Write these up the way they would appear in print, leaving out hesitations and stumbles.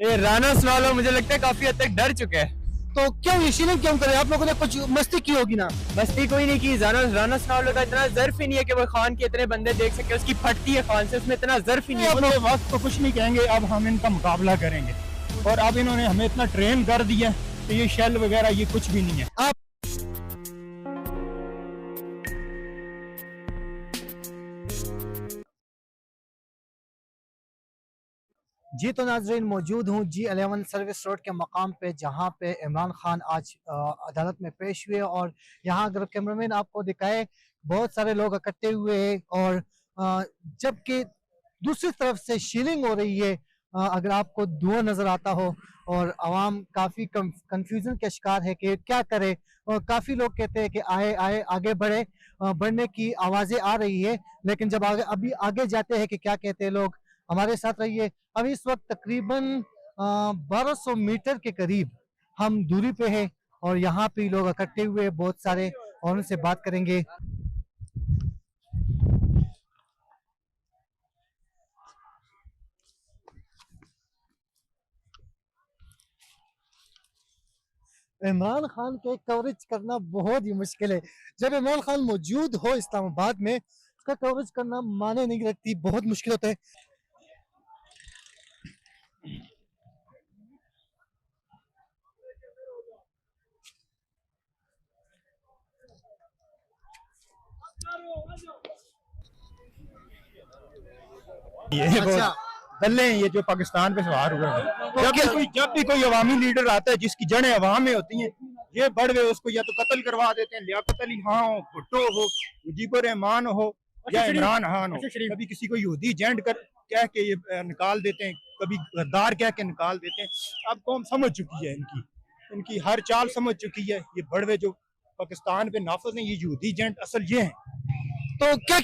ये राना स्नॉलो मुझे लगता है काफी हद तक डर चुके हैं। तो क्यों ये शीलिंग क्यों करे? आप लोगों ने कुछ मस्ती की होगी ना? मस्ती कोई नहीं की। राना स्नॉलो का इतना ज़र्फ ही नहीं है कि वो खान के इतने बंदे देख सके। उसकी फटती है खान से, उसमें इतना ज़र्फ ही नहीं है। अपने वक्त तो कुछ नहीं कहेंगे, अब हम इनका मुकाबला करेंगे। और अब इन्होंने हमें इतना ट्रेन कर दिया कि ये शेल वगैरह ये कुछ भी नहीं है। आप जी तो नाजरीन मौजूद हूँ G11 सर्विस रोड के मकाम पे, जहाँ पे इमरान खान आज अदालत में पेश हुए। और यहाँ अगर कैमरामैन आपको दिखाए, बहुत सारे लोग इकट्ठे हुए हैं और जबकि दूसरी तरफ से शीलिंग हो रही है। अगर आपको धुआं नजर आता हो और आवाम काफी कंफ्यूजन के शिकार है कि क्या करे। और काफी लोग कहते हैं कि आए आए आगे बढ़े, बढ़ने की आवाजें आ रही है। लेकिन जब अभी आगे जाते हैं कि क्या कहते हैं लोग, हमारे साथ रहिए। अब इस वक्त तकरीबन 1200 मीटर के करीब हम दूरी पे हैं और यहाँ पे लोग इकट्ठे हुए बहुत सारे, और उनसे बात करेंगे। इमरान खान के कवरेज करना बहुत ही मुश्किल है। जब इमरान खान मौजूद हो इस्लामाबाद में, उसका कवरेज करना माने नहीं रखती, बहुत मुश्किल होता है। ये अच्छा, दल्ले हैं ये जो पाकिस्तान पे सवार हुए हैं। जब भी कोई अवामी लीडर आता है जिसकी जड़ें अवाम में होती हैं, ये बढ़ उसको या तो कत्ल करवा देते हैं। लियाकत अली खां हो, भुट्टो हो, मुजीबुर रहमान हो या इमरान खान हो, कभी किसी को यहूदी एजेंट कह के ये निकाल देते हैं, कभी गद्दार कह के निकाल देते हैं। अब कौम समझ चुकी है, इनकी हर चाल समझ चुकी है। ये बड़वे जो पाकिस्तान पे नाफिज हैं, ये यहूदी एजेंट असल ये हैं। तो क्या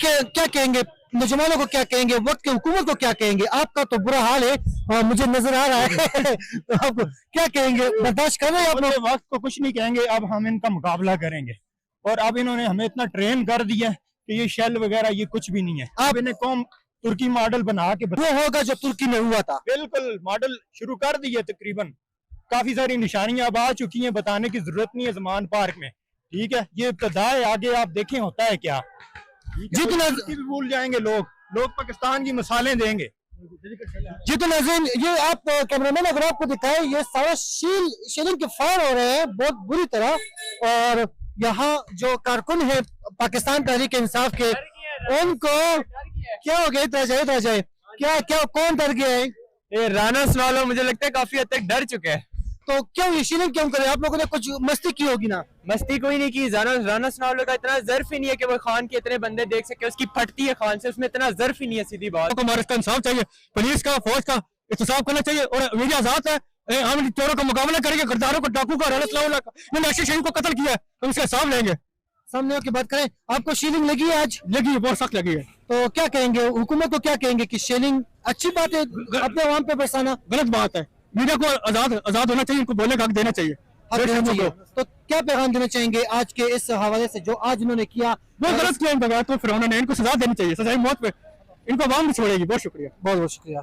कहेंगे नौजवानों को, क्या कहेंगे वक्त की हुकूमत को, क्या कहेंगे? आपका तो बुरा हाल है और मुझे नजर आ रहा है। तो आप क्या कहेंगे? बर्दाश्त कर रहे हैं आप लोग? अपने वक्त को कुछ नहीं कहेंगे, अब हम इनका मुकाबला करेंगे। और अब इन्होंने हमें इतना ट्रेन कर दिया कि ये शेल वगैरह ये कुछ भी नहीं है। अब इन्हें कौम तुर्की मॉडल बना के वो होगा जो तुर्की में हुआ था। बिल्कुल मॉडल शुरू कर दिए। तकरीबन काफी सारी निशानियां अब आ चुकी हैं, बताने की जरूरत नहीं है ज़मान पार्क में। ठीक है, ये इब्तदा है, आगे आप देखें होता है क्या। जितना भी भूल जाएंगे लोग पाकिस्तान की मिसालें देंगे। जी तो नाज़रीन, ये आप कैमरामैन अगर आपको दिखाए, ये सारा शीलिंग के फायर हो रहे हैं बहुत बुरी तरह। और यहाँ जो कारकुन है पाकिस्तान तहरीक इंसाफ के, उनको क्या हो गया? इधर जाए क्या क्या कौन डर गया है? ये राना स्नॉलो मुझे लगता है काफी हद तक डर चुके हैं। तो क्यों ये शीलिंग क्यों करे? आप लोगों ने कुछ मस्ती की होगी ना? मस्ती कोई नहीं की। राना स्नॉलो का इतना ज़र्फ ही नहीं है कि वो खान के इतने बंदे देख सके। उसकी फटती है खान से, उसमें इतना ज़र्फ ही नहीं है। सीधी बात, हमारे इंसाफ चाहिए, पुलिस का, फौज का एहतसाब करना चाहिए और मीडिया आजाद है। हम चोरों का मुकाबला करेंगे, गद्दारों को, डाकू का, नशे शरीफ को कत्ल किया है, हम इसका हिसाब लेंगे। सामने की बात करें, आपको शीलिंग लगी है आज? लगी है, बहुत सख्त लगी है। तो क्या कहेंगे हुकूमत को, क्या कहेंगे कि शीलिंग अच्छी बात है, अपने आवाम पे बरसाना गलत बात है। मीडिया को आजाद होना चाहिए, इनको बोलने का हक देना चाहिए। तो क्या पैगाम देना चाहेंगे आज के इस हवाले से जो आज इन्होंने किया? वो गलत किया इन बगैर, तो फिर उन्होंने इनको सजा देनी चाहिए, सजाई मौत पे। इनको आवाम भी छोड़ेगी। बहुत शुक्रिया, बहुत बहुत शुक्रिया।